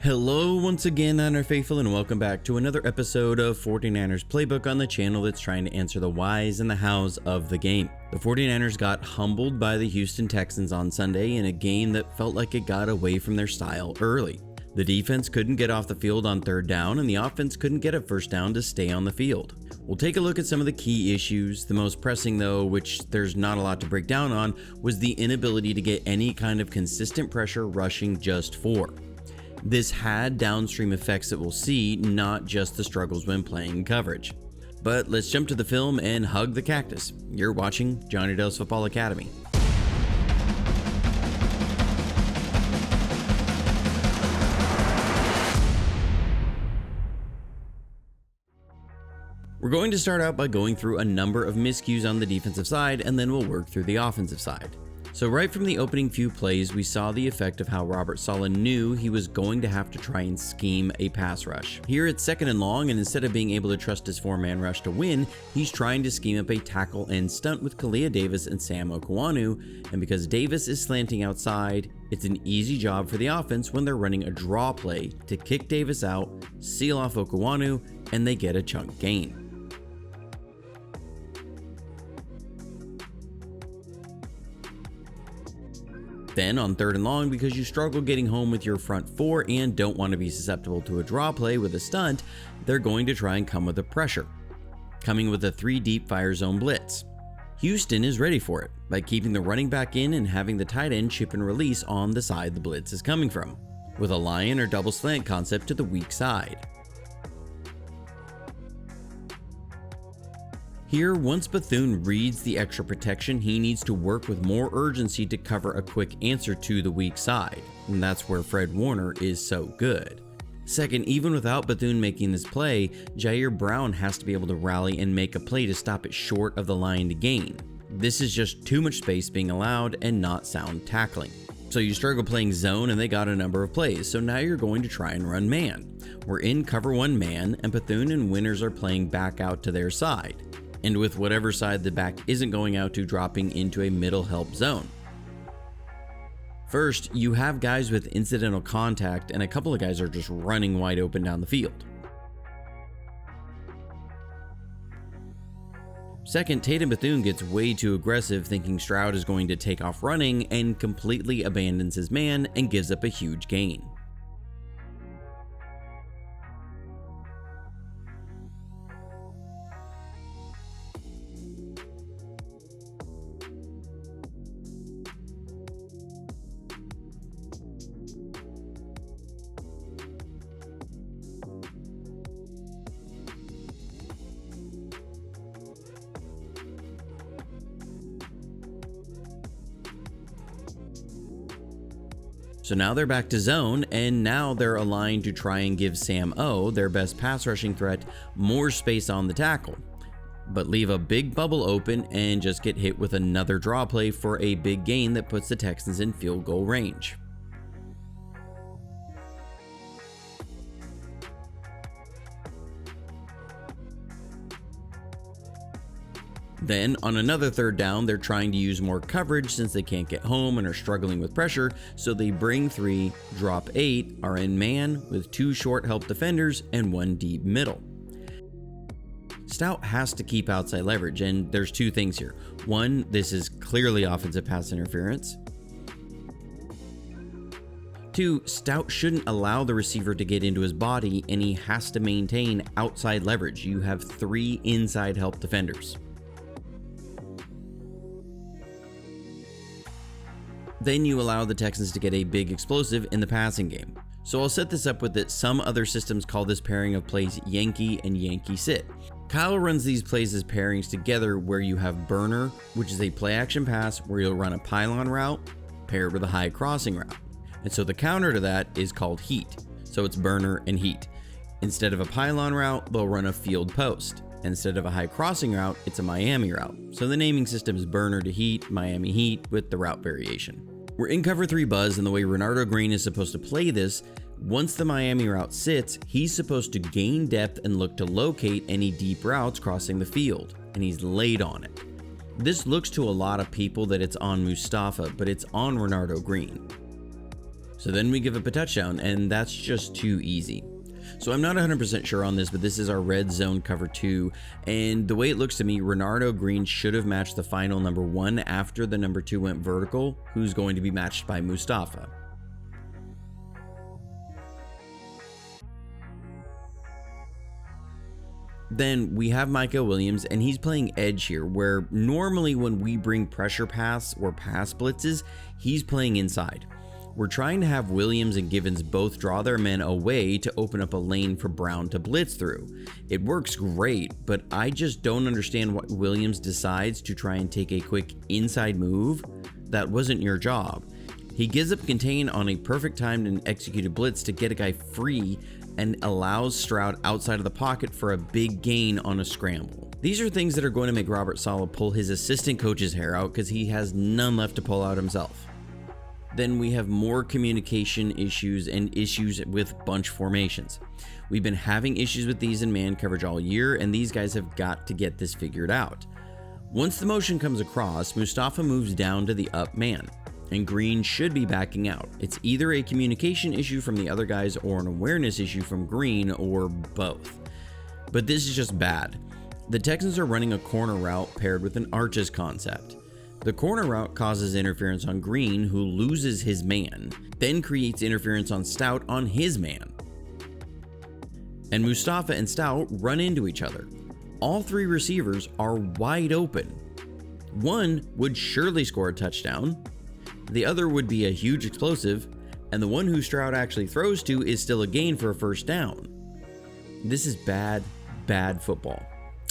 Hello once again, Niner Faithful, and welcome back to another episode of 49ers Playbook on the channel that's trying to answer the whys and the hows of the game. The 49ers got humbled by the Houston Texans on Sunday in a game that felt like it got away from their style early. The defense couldn't get off the field on third down, and the offense couldn't get a first down to stay on the field. We'll take a look at some of the key issues. The most pressing, though, which there's not a lot to break down on, was the inability to get any kind of consistent pressure rushing just for. This had downstream effects that we'll see, not just the struggles when playing coverage. But let's jump to the film and hug the cactus. You're watching Johnny Dell's Football Academy. We're going to start out by going through a number of miscues on the defensive side, and then we'll work through the offensive side. So right from the opening few plays, we saw the effect of how Robert Saleh knew he was going to have to try and scheme a pass rush. Here it's second and long, and instead of being able to trust his four-man rush to win, he's trying to scheme up a tackle and stunt with Kalia Davis and Sam Okuanu, and because Davis is slanting outside, it's an easy job for the offense when they're running a draw play to kick Davis out, seal off Okuanu, and they get a chunk gain. Then on third and long, because you struggle getting home with your front four and don't want to be susceptible to a draw play with a stunt, they're going to try and come with a pressure, coming with a 3-deep fire zone blitz. Houston is ready for it by keeping the running back in and having the tight end chip and release on the side the blitz is coming from, with a lion or double slant concept to the weak side. Here, once Bethune reads the extra protection, he needs to work with more urgency to cover a quick answer to the weak side, and that's where Fred Warner is so good. Second, even without Bethune making this play, Jair Brown has to be able to rally and make a play to stop it short of the line to gain. This is just too much space being allowed and not sound tackling. So you struggle playing zone and they got a number of plays, so now you're going to try and run man. We're in cover one man, and Bethune and Winters are playing back out to their side, and with whatever side the back isn't going out to dropping into a middle help zone. First, you have guys with incidental contact, and a couple of guys are just running wide open down the field. Second, Tatum Bethune gets way too aggressive, thinking Stroud is going to take off running, and completely abandons his man and gives up a huge gain. So now they're back to zone, and now they're aligned to try and give Sam O, their best pass rushing threat, more space on the tackle, but leave a big bubble open and just get hit with another draw play for a big gain that puts the Texans in field goal range. Then, on another third down, they're trying to use more coverage since they can't get home and are struggling with pressure, so they bring 3, drop 8, are in man with 2 short help defenders and 1 deep middle. Stout has to keep outside leverage, and there's 2 things here. 1, this is clearly offensive pass interference. 2, Stout shouldn't allow the receiver to get into his body, and he has to maintain outside leverage. You have 3 inside help defenders. Then you allow the Texans to get a big explosive in the passing game. So I'll set this up with that some other systems call this pairing of plays Yankee and Yankee sit. Kyle runs these plays as pairings together where you have burner, which is a play action pass where you'll run a pylon route paired with a high crossing route. And so the counter to that is called heat. So it's burner and heat. Instead of a pylon route, they'll run a field post. Instead of a high crossing route, it's a Miami route. So the naming system is burner to heat, Miami heat with the route variation. We're in cover 3 buzz, and the way Renardo Green is supposed to play this, once the Miami route sits, he's supposed to gain depth and look to locate any deep routes crossing the field, and he's laid on it. This looks to a lot of people that it's on Mustafa, but it's on Renardo Green. So then we give up a touchdown, and that's just too easy. So I'm not 100% sure on this, but this is our red zone cover 2, and the way it looks to me, Renardo Green should have matched the final number 1 after the number 2 went vertical, who's going to be matched by Mustafa. Then we have Micah Williams, and he's playing edge here, where normally when we bring pressure pass or pass blitzes, he's playing inside. We're trying to have Williams and Givens both draw their men away to open up a lane for Brown to blitz through. It works great, but I just don't understand why Williams decides to try and take a quick inside move. That wasn't your job. He gives up contain on a perfect timed and executed blitz to get a guy free and allows Stroud outside of the pocket for a big gain on a scramble. These are things that are going to make Robert Saleh pull his assistant coach's hair out because he has none left to pull out himself. Then we have more communication issues and issues with bunch formations. We've been having issues with these in man coverage all year, and these guys have got to get this figured out. Once the motion comes across, Mustafa moves down to the up man, and Green should be backing out. It's either a communication issue from the other guys or an awareness issue from Green, or both. But this is just bad. The Texans are running a corner route paired with an arches concept. The corner route causes interference on Green, who loses his man, then creates interference on Stout on his man. And Mustafa and Stout run into each other. All 3 receivers are wide open. One would surely score a touchdown, the other would be a huge explosive, and the one who Stroud actually throws to is still a gain for a first down. This is bad, bad football.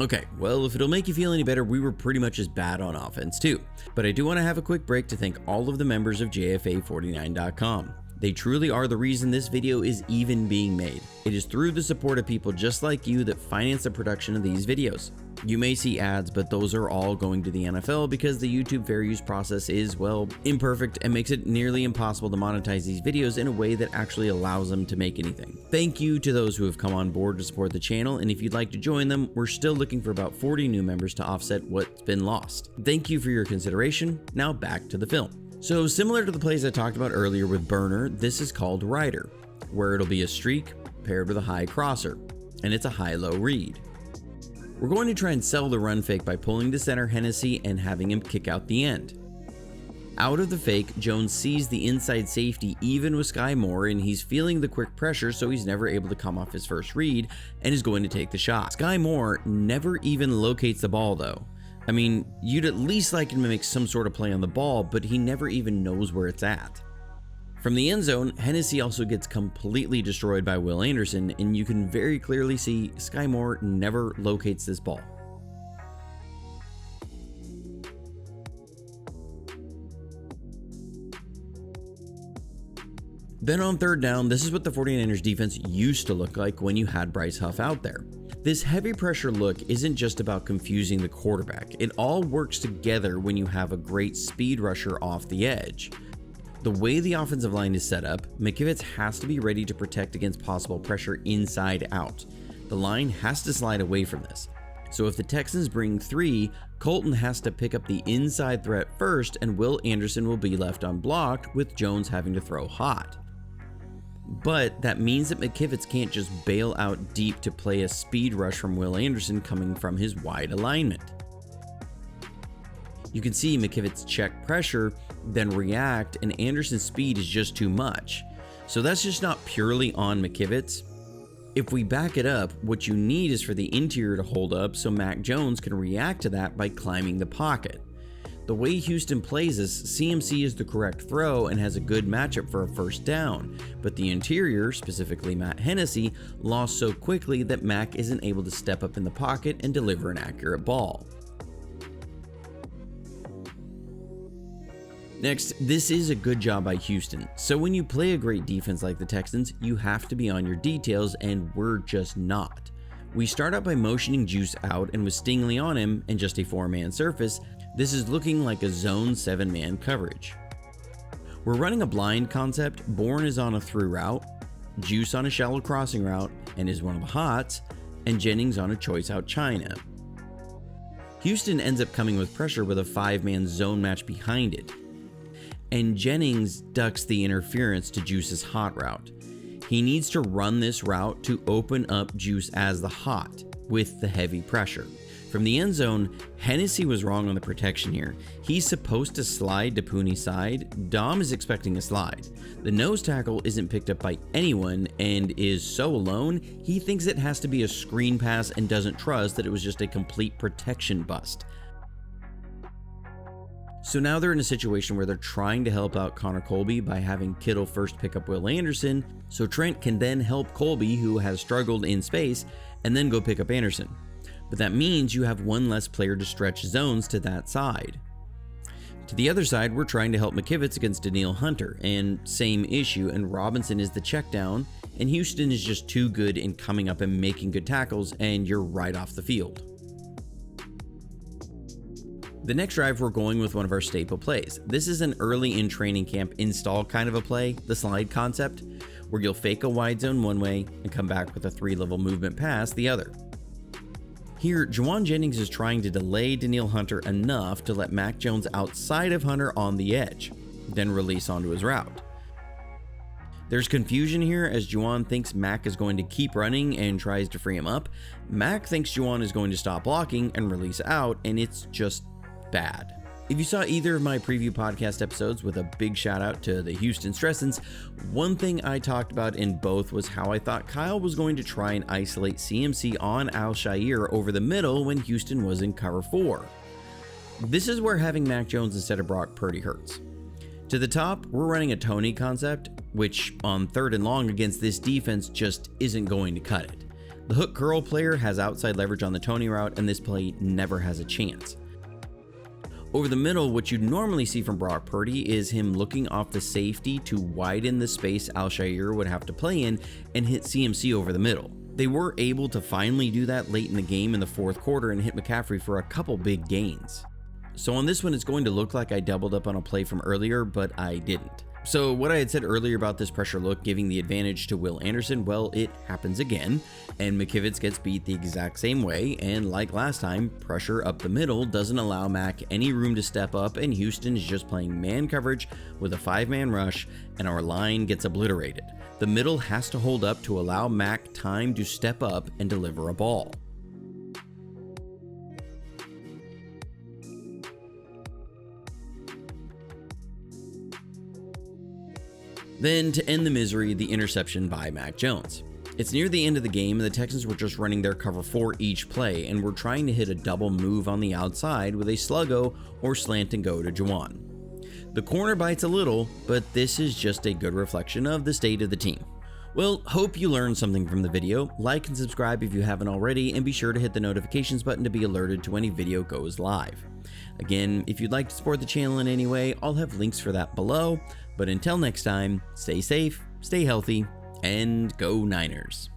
Okay, well, if it'll make you feel any better, we were pretty much as bad on offense too. But I do want to have a quick break to thank all of the members of JFA49.com. They truly are the reason this video is even being made. It is through the support of people just like you that finance the production of these videos. You may see ads, but those are all going to the NFL because the YouTube fair use process is, well, imperfect and makes it nearly impossible to monetize these videos in a way that actually allows them to make anything. Thank you to those who have come on board to support the channel, and if you'd like to join them, we're still looking for about 40 new members to offset what's been lost. Thank you for your consideration. Now back to the film. So similar to the plays I talked about earlier with Burner, this is called Rider, where it'll be a streak paired with a high crosser, and it's a high-low read. We're going to try and sell the run fake by pulling the center Hennessy and having him kick out the end. Out of the fake, Jones sees the inside safety even with Sky Moore, and he's feeling the quick pressure, so he's never able to come off his first read and is going to take the shot. Sky Moore never even locates the ball though. I mean, you'd at least like him to make some sort of play on the ball, but he never even knows where it's at. From the end zone, Hennessy also gets completely destroyed by Will Anderson, and you can very clearly see Sky Moore never locates this ball. Then on third down, this is what the 49ers defense used to look like when you had Bryce Huff out there. This heavy pressure look isn't just about confusing the quarterback. It all works together when you have a great speed rusher off the edge. The way the offensive line is set up, McKivitz has to be ready to protect against possible pressure inside out. The line has to slide away from this. So if the Texans bring 3, Colton has to pick up the inside threat first, and Will Anderson will be left unblocked with Jones having to throw hot. But that means that McKivitz can't just bail out deep to play a speed rush from Will Anderson coming from his wide alignment. You can see McKivitz check pressure, then react, and Anderson's speed is just too much. So that's just not purely on McKivitz. If we back it up, what you need is for the interior to hold up so Mac Jones can react to that by climbing the pocket. The way Houston plays this, CMC is the correct throw and has a good matchup for a first down, but the interior, specifically Matt Hennessy, lost so quickly that Mac isn't able to step up in the pocket and deliver an accurate ball. Next, this is a good job by Houston. So when you play a great defense like the Texans, you have to be on your details, and we're just not. We start out by motioning Juice out, and with Stingley on him and just a 4-man surface, this is looking like a zone 7-man coverage. We're running a blind concept. Bourne is on a through route, Juice on a shallow crossing route and is one of the hots, and Jennings on a choice out China. Houston ends up coming with pressure with a 5-man zone match behind it. and Jennings ducks the interference to Juice's hot route. He needs to run this route to open up Juice as the hot with the heavy pressure. From the end zone, Hennessy was wrong on the protection here. He's supposed to slide to Pooney's side. Dom is expecting a slide. The nose tackle isn't picked up by anyone and is so alone, he thinks it has to be a screen pass and doesn't trust that it was just a complete protection bust. So now they're in a situation where they're trying to help out Connor Colby by having Kittle first pick up Will Anderson, so Trent can then help Colby, who has struggled in space, and then go pick up Anderson. But that means you have one less player to stretch zones to that side. To the other side, we're trying to help McKivitz against Danielle Hunter, and same issue, and Robinson is the check down, and Houston is just too good in coming up and making good tackles, and you're right off the field. The next drive, we're going with one of our staple plays. This is an early in training camp install kind of a play, the slide concept, where you'll fake a wide zone one way and come back with a 3-level movement pass the other. Here, Juwan Jennings is trying to delay Danielle Hunter enough to let Mac Jones outside of Hunter on the edge, then release onto his route. There's confusion here as Juwan thinks Mac is going to keep running and tries to free him up. Mac thinks Juwan is going to stop blocking and release out, and it's just bad. If you saw either of my preview podcast episodes, with a big shout out to the Houston Stressins, one thing I talked about in both was how I thought Kyle was going to try and isolate CMC on Al-Shaair over the middle when Houston was in cover 4. This is where having Mac Jones instead of Brock Purdy hurts. To the top, we're running a Tony concept, which on 3rd and long against this defense just isn't going to cut it. The hook curl player has outside leverage on the Tony route, and this play never has a chance. Over the middle, what you'd normally see from Brock Purdy is him looking off the safety to widen the space Al-Shaair would have to play in and hit CMC over the middle. They were able to finally do that late in the game in the 4th quarter and hit McCaffrey for a couple big gains. So on this one, it's going to look like I doubled up on a play from earlier, but I didn't. So what I had said earlier about this pressure look giving the advantage to Will Anderson, well, it happens again, and McKivitz gets beat the exact same way, and like last time, pressure up the middle doesn't allow Mac any room to step up, and Houston is just playing man coverage with a 5-man rush, and our line gets obliterated. The middle has to hold up to allow Mac time to step up and deliver a ball. Then, to end the misery, the interception by Mac Jones. It's near the end of the game, and the Texans were just running their cover 4 each play, and were trying to hit a double move on the outside with a sluggo or slant and go to Juwan. The corner bites a little, but this is just a good reflection of the state of the team. Well, hope you learned something from the video. Like and subscribe if you haven't already, and be sure to hit the notifications button to be alerted to when a video goes live. Again, if you'd like to support the channel in any way, I'll have links for that below. But until next time, stay safe, stay healthy, and go Niners.